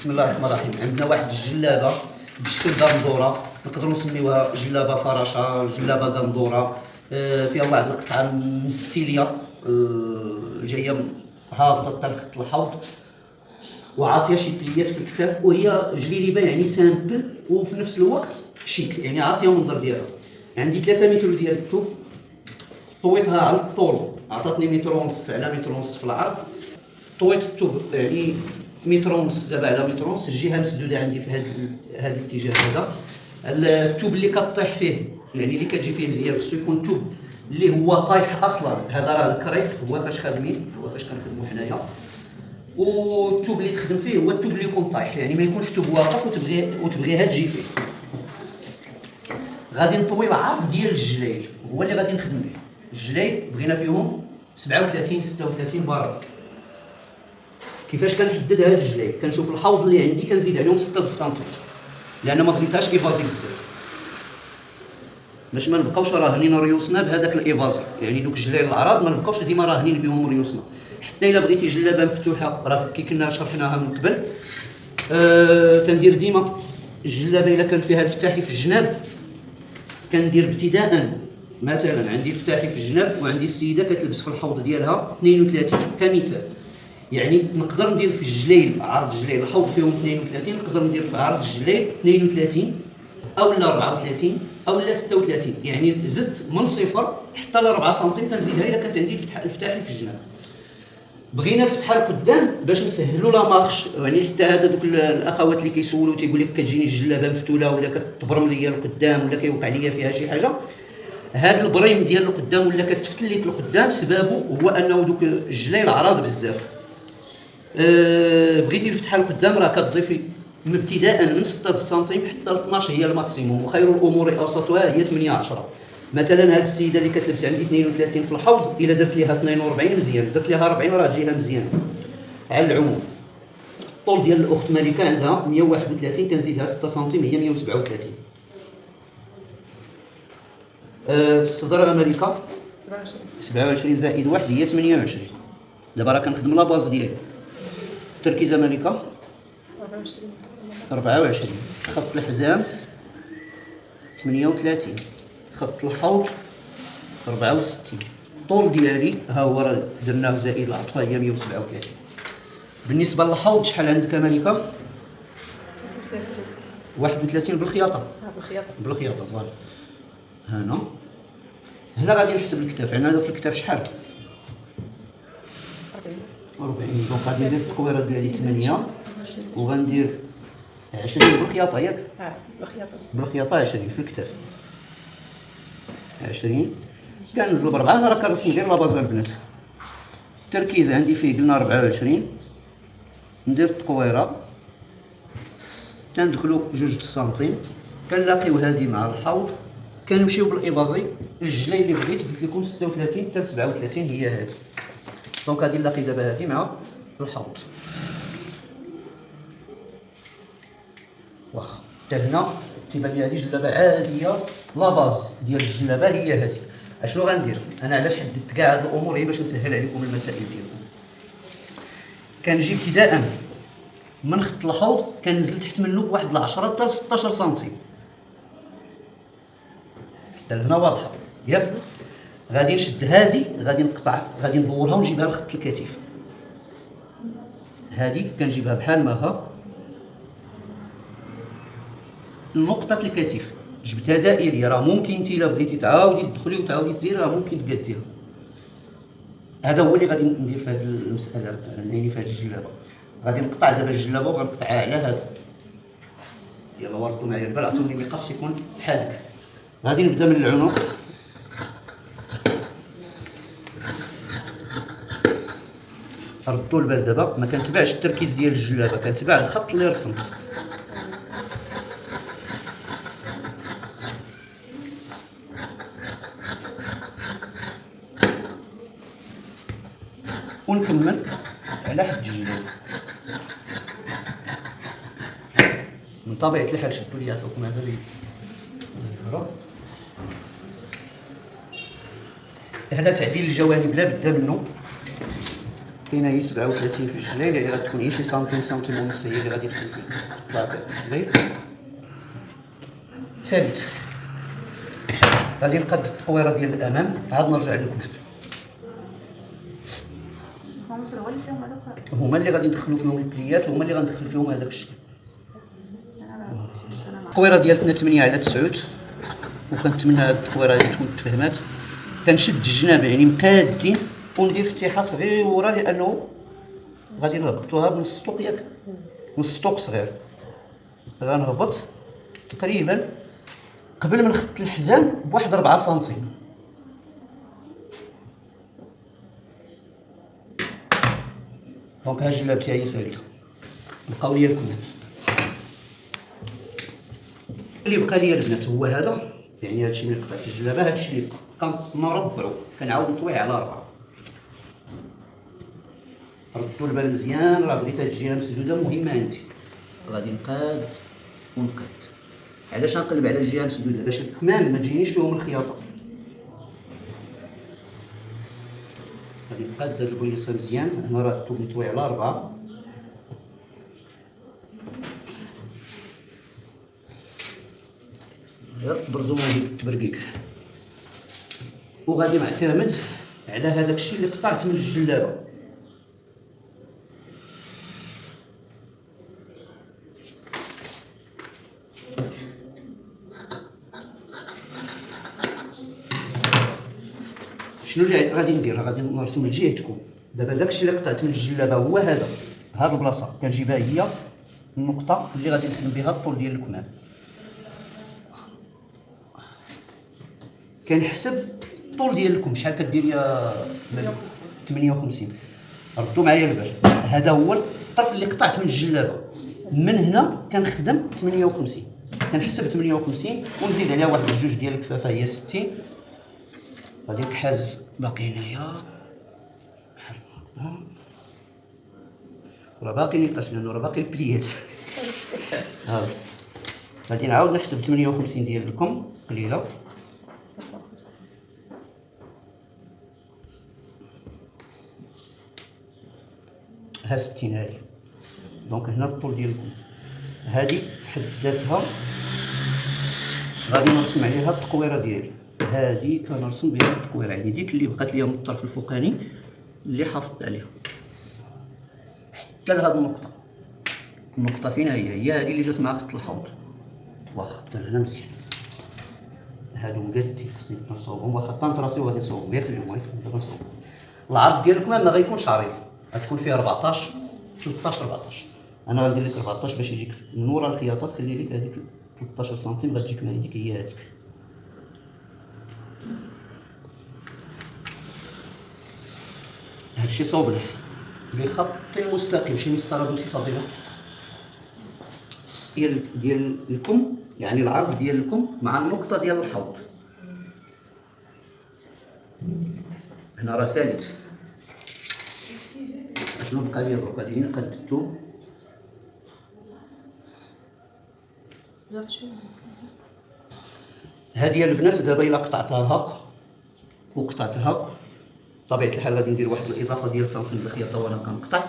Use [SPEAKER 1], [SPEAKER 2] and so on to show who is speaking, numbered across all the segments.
[SPEAKER 1] بسم الله الرحمن الرحيم. عندنا واحد الجلابه بشكل قندوره، نقدروا نسميوها جلابه فراشه، جلابه قندوره. فيها واحد القطعه مستيليه جايه هابطه حتى لخط الحوض، وعاطيه شي بليات في الكتاف، وهي جليليبه يعني سامبل وفي نفس الوقت شيك، يعني عاطيه المنظر ديالها. عندي 3 متر ديال الثوب، طويتها على الطول عطاتني متر ونص على متر ونص في العرض. طويت الثوب يعني متر ونص دابا على متر ونص، الجهه مسدوده عندي في هذا الاتجاه هذا. الثوب اللي كطيح فيه يعني اللي كتجي فيه مزيان خصو يكون ثوب اللي هو طايح اصلا، هذا راه الكريك هو فاش خادمين، هو فاش كنخدموا حنايا. والثوب اللي تخدم فيه هو الثوب اللي يكون طايح، يعني ما يكونش ثوب واقف وتبغيها تجي فيه. غادي نطوي العرض ديال الجليل، هو اللي غادي نخدم به. الجليل بغينا فيهم 37 36 برد. كيفاش كنحدد هاد الجليل؟ كنشوف الحوض اللي عندي كنزيد عليهم 6 سنتيمتر، لان ما بغيتهاش ايفازي بزاف، باش ما نبقاوش راهنين ريوسنا بهذاك الايفازي، يعني دوك الجليل العراض ما نبقاوش ديما راهنين بهم ريوسنا. حتى الا بغيتي جلابه مفتوحه، راه كي كنا شرحناها من قبل، تندير ديما الجلابه الا كان فيها الفتاحي في الجناب، كندير ابتداء مثلا عندي الفتاحي في الجناب وعندي السيده كتلبس في الحوض ديالها 32 كمثال، يعني نقدر ندير في الجليل عرض الجليل الحوض فيهم 32، نقدر ندير في عرض الجليل 32 او لا 34 او لا 36، يعني زدت من صفر حتى ل 4 سنتيم كنزيدها الا كانت عندي الفتاحي في الجناب. بغينا الفتحه لقدام باش نسهلوا لا مارش، يعني حتى هذا دوك الاخوات اللي كيسولوا تيقول لك كتجيني الجلابه مفتوله ولا كتبرم ليا لقدام ولا كيوقع ليا فيها شي حاجه، هذا البريم ديال القدام ولا كتفتل ليك القدام سببه هو انه دوك الجليل عراض بزاف. بغيتي الفتحه لقدام راه كتضيفي ابتداء من 6 سنتيم حتى ل 12 هي الماكسيموم، وخير الامور اوسطها هي 8 10. مثلا هذه السيده اللي كتلبس عندي 32 في الحوض، الا درت ليها 42 مزيان، درت ليها 40 راه تجيها مزيان على العموم. الطول ديال الاخت ملكه عندها 131، كنزيدها 6 سنتيم هي 137. الصدر ملكه 27 زائد 1 هي 28. دابا راه كنخدم لا باز ديالي. التركيزه ملكه 24. خط الحزام 38، خط الحوض 64. الطول ديالي ها هو راه درناه زائد العطفه هي 137. بالنسبه للحوض شحال عندك ملكه؟ 31 بالخياطه. بالخياطه فوالا. هنا غادي نحسب الكتاف، يعني هذا في الكتاف شحال؟ 40. دونك غادي ندير التكويره ديالي 8 وغندير 20 بالخياطه ياك؟ بالخياطه 20 في الكتاف 20. كنزل ب4، انا راه كنرسم غير لاباز البنات. التركيز عندي فيه قلنا 24، ندير التقويره كندخلو 2 سنتيم، كنلاقيو هادي مع الحوض، كنمشيو بالايفازي. الجلي اللي بغيت قلت لكم 36 حتى 37 هي هادي، دونك غادي نلاقي دابا هادي مع الحوض. واخا حتى هنا تيبان لي هادي جلابه عاديه، لا باز ديال الجلابه هي هادي. اشنو غندير انا؟ علاش حددت كاع هاد الامور؟ هي باش نسهل عليكم المسائل ديالكم. كنجي ابتداء من خط الحوض كننزل تحت منه بواحد 10 حتى 16 سنتيم، حتى لهنا واضحه ياك؟ غادي نشد هادي، غادي نقطع، غادي ندورها ونجيبها لخط الكتف. هادي كنجيبها بحال ما ها نقطه الكتف، جبتها دائريه. راه ممكن انت الا بغيتي تعاودي تدخلي وتعاودي ديري، راه ممكن تقاديها. هذا هو اللي غادي ندير في هذه المساله، يعني في هذه الجلابه. غادي نقطع دابا الجلابه وغنقطعها على هذا. يلا ورطوا معايا البال، عطوني مقص يكون حادك. غادي نبدا من العنق، ردوا البال دابا، ما كنتبعش التركيز ديال الجلابه، كنتبع الخط اللي رسمت. ونكمل على حد الجلد. من طبيعة الحال شدوا لي عفاكم هذا اللي هنا تعديل الجوانب لا بد منه. كاينه هي 37 في الجليل، يعني غتكون هي شي سنتيم سنتيم ونص هي اللي غادي تدخل في الطلاق الجليل. ثالث غادي نقاد التطويره ديال الامام، عاد نرجع لكم هما اللي غادي ندخلوا فيهم البليات، هما اللي غندخل فيهم هذاك الشكل. التطويره ديالتنا 8 على 9، وكنتمنى هاد التطويره هادي تكون تفهمات. كنشد الجناب يعني مقادين وندير فتيحه صغيره لانه غادي نهبطوها بنص طوق، ياك نص طوق صغير. غنهبط تقريبا قبل من خط الحزام بواحد 4 سنتيم. دونك ها الجلاب تاعي ساليته، بقاو ليا الكمام. اللي بقى ليا البنات هو هذا، يعني هادشي اللي قطعت الجلابه، هادشي اللي بقى كنربعو، كنعاود نطوي على 4. ردوا البال مزيان، راه بغيت هاد الجهه مسدوده مهمه عندي. غادي نقاد ونقاد. علاش غنقلب على الجهه مسدوده؟ باش الكمام ما تجينيش فيهم الخياطه. غادي نقاد هاد البويصه مزيان. هنا راه الثوب مطوي على 4. برزو تبرقيق، وغادي نعتمد على هذاك الشيء اللي قطعت من الجلابه. شنو اللي غادي ندير؟ غادي نرسم لجهتكم. دابا داكشي اللي قطعت من الجلابه هو هذا، هاد البلاصه كنجيبها هي النقطه اللي غادي نخدم بها الطول ديال الكمام. كنحسب الطول ديالكم شحال كدير يا 58. ردوا معايا البال، هذا هو الطرف اللي قطعت من الجلابه. من هنا كنخدم 58، كنحسب 58 ونزيد عليها واحد جوج ديال الكفافه هي 60. غادي نكحاز باقي هنايا بحال هكا، راه باقي نقاش لانه راه باقي البليات. ها غادي نعاود نحسب 58 ديال الكم قليله، ها 60 هادي. دونك هنا الطول ديالكم هادي في حد ذاتها غادي نرسم عليها التقويره ديالي. هادي كنرسم بها التقويره، يعني ديك اللي بقات ليا من الطرف الفوقاني اللي حافظت عليها حتى لهاد النقطه. النقطه فين هي هادي اللي جات مع خط الحوض. واخا حتى هنا مزيان، هادو مقادين خصني نصاوبهم، واخا طنطراسي وغادي نصاوبهم ياك اليوم. دابا نصاوبهم. العرض ديالكم ما غيكونش عريض، غتكون فيه 14 13 14. انا غندير لك 14 باش يجيك من ورا الخياطه، تخلي لك هذيك 13 سنتيم غتجيك من هذيك هي هذيك. هادشي صوبناه بخط مستقيم، شي مسطره بنتي فاضله ديال الكم، يعني العرض ديال الكم مع النقطه ديال الحوض. هنا راه ساليت. شنو بقى لي دروك؟ غادي نقاد الثوب. هادي البنات دابا الا قطعتها هاك وقطعتها بطبيعه الحال غادي ندير واحد الاضافه ديال سنتيم الخياطه وانا كنقطع.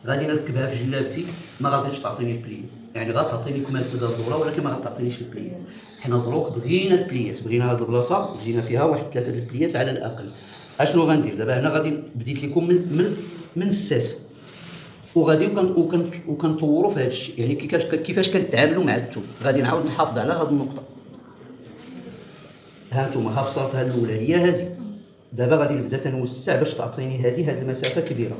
[SPEAKER 1] غادي نركبها في جلابتي، ما غاديش تعطيني البليات، يعني غتعطيني كمال تدبره ولكن ما غتعطينيش البليات. حنا دروك بغينا البليات، بغينا هاد البلاصه جينا فيها واحد 3 البليات على الاقل. اشنو غندير دابا؟ هنا غادي بديت لكم من الساس، وغادي وكنطوروا في هذا الشيء، يعني كيفاش كنتعاملوا مع الثوب. غادي نعاود نحافظ على هذه النقطه. ها انتم ها فصلتها الاولى هي هذه. دابا غادي نبدا تنوسع باش تعطيني هذه المسافه كبيره.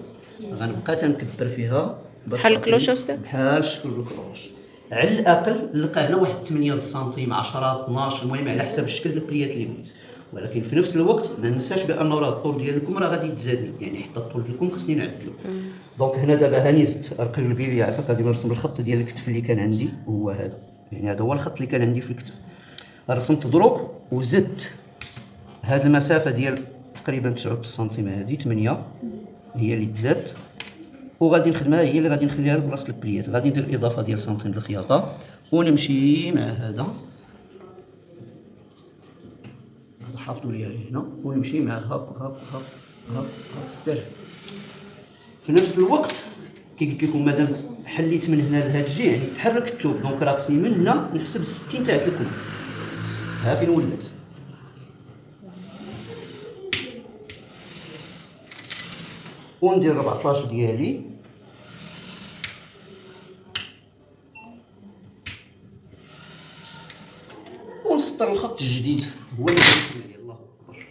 [SPEAKER 1] غنبقى تنكبر فيها
[SPEAKER 2] بحال الكلوش استاذ،
[SPEAKER 1] بحال شكل الكلوش. على الاقل نلقى هنا واحد 8 سنتيم 10 12، المهم على حسب الشكل البليات اللي بغيت. ولكن في نفس الوقت ما ننساش بانه راه الطول ديالكم راه غادي يتزادني، يعني حتى الطول ديالكم خصني نعدلو. دونك هنا دابا هاني زدت ارقل البليه، عافاك غادي نرسم الخط ديال الكتف اللي كان عندي هو هذا، يعني هذا هو الخط اللي كان عندي في الكتف. رسمت دروك وزدت هاد المسافه ديال تقريبا 9 سنتيم، هذه 8 هي اللي تزادت، وغادي نخدمها هي اللي غادي نخليها لبلاصه البليات. غادي ندير اضافه ديال سنتيم الخياطه ونمشي مع هذا حافظوا لي هنا، ونمشي مع هاك هاك هاك هاك هاك في نفس الوقت كي قلت لكم مادام حليت من هنا لهاد الجهه يعني تحرك الثوب، دونك راه خصني من هنا نحسب 60 تاع الكم. ها فين ولات. وندير 14 ديالي ونسطر الخط الجديد هو اللي غيكمل. الله اكبر.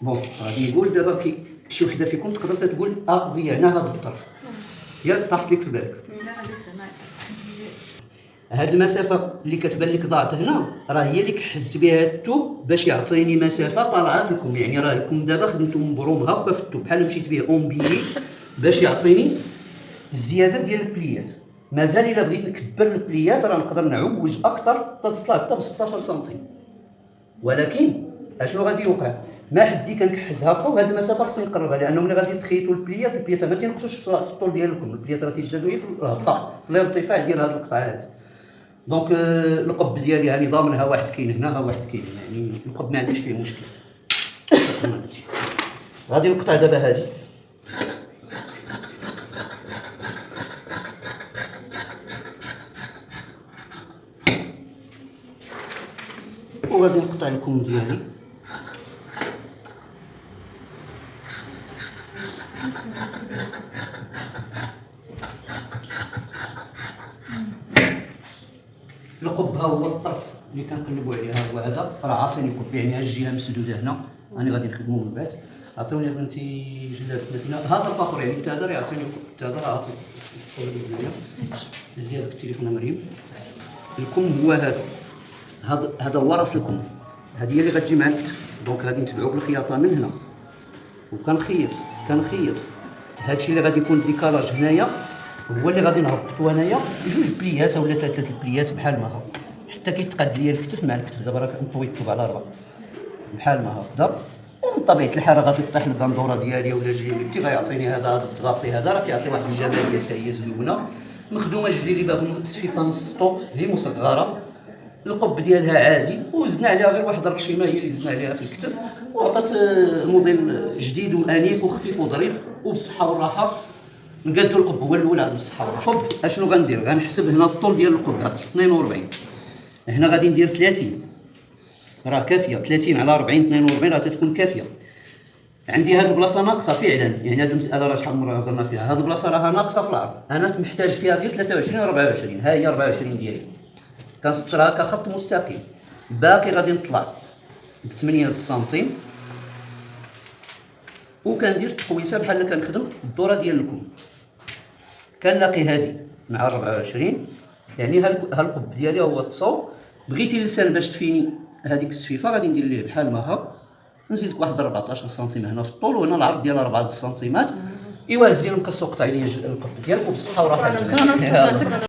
[SPEAKER 1] بون غادي نقول دابا كي شي وحده فيكم تقدر تقول اقضي هنا هذا الطرف ياك طاحت لك في بالك. هاد المسافه اللي كتبان لك ضاعت هنا راه هي اللي كحزت بها الثوب باش يعطيني مسافه طالعه في الكم. يعني راه الكم دابا خدمتو مبروم هكا في الثوب بحال مشيت به اونبيي باش يعطيني الزياده ديال البليات. مازال الا بغيت نكبر البليات راه نقدر نعوج اكثر تطلع حتى ب 16 سنتيم. ولكن اشنو غادي يوقع؟ ما حدي كنكحز هكا وهاد المسافه خصني نقربها، لانه ملي غادي تخيطوا البليات ما تينقصوش في الطول ديالكم. البليات راه تيتجادوا في الهبطه في الارتفاع ديال هاد القطعه هادي. دونك القب ديالي يعني ضامنها واحد كاين هنا ها واحد كاين هنا، يعني القب ما عنديش فيه مشكل. شكرا. غادي نقطع دابا هادي وغادي نقطع الكم ديالي. القب ها هو الطرف اللي كنقلبوا عليه، ها هو هذا راه عاطيني قب، يعني ها الجهه مسدوده هنا راني غادي نخدمو من بعد. عطيوني بنتي جلابتنا فينا هذا الطرف اخر، يعني حتى هذا راه يعطيني قب، حتى هذا راه عاطيني هنايا. زيادة التليفون مريم. الكم هو هذا هو راس الكم، هذه هي اللي غتجي مع الكتف. دونك غادي نتبعوا بالخياطه من هنا وكنخيط هادشي اللي غادي يكون ديكالاج هنايا هو اللي غادي نهبطو انايا جوج بليات ولا ثلاثه البليات بحال ما هكا حتى كيتقاد ليا الكتف مع الكتف. دابا راه كنطوي الثوب على 4 بحال ما هكذا، ومن طبيعه الحال غادي طيح البندوره ديالي ولا جليبتي غيعطيني هذا الضغطي هذا راه كيعطي واحد الجماليه حتى هي زوينه. مخدومه جليبه بسفيفه نص طوق هي مصغره، القب ديالها عادي وزدنا عليها غير واحد الرشيمه هي اللي زدنا عليها في الكتف وعطات موديل جديد وانيق وخفيف وظريف وبالصحه والراحه. نقادو القب هو الاول عاد بالصحه والراحه. القب اشنو غندير؟ غنحسب هنا الطول ديال القب 42، هنا غادي ندير 30 راه كافيه، 30 على 40 42 راه تتكون كافيه. عندي هاد البلاصه ناقصه فعلا، يعني هاد المساله راه شحال من مره هضرنا فيها، هاد البلاصه راها ناقصه في العرض، انا محتاج فيها غير 23 24. ها هي 24 ديالي كنسطرها كخط مستقيم. باقي غادي نطلع ب 8 سنتيم وكندير تقويسه بحال اللي كنخدم الدوره ديال الكم. كنلاقي هادي مع 24، يعني ها القب ديالي هو التصاوب. بغيتي لسان باش تفيني هذيك السفيفه غادي ندير ليه بحال ما هكا، نزيد لك واحد 14 سنتيم هنا في الطول وهنا العرض ديال 4 سنتيمات. ايوا الزين نقصو قطعي لي القب ديالك وبالصحه والراحه.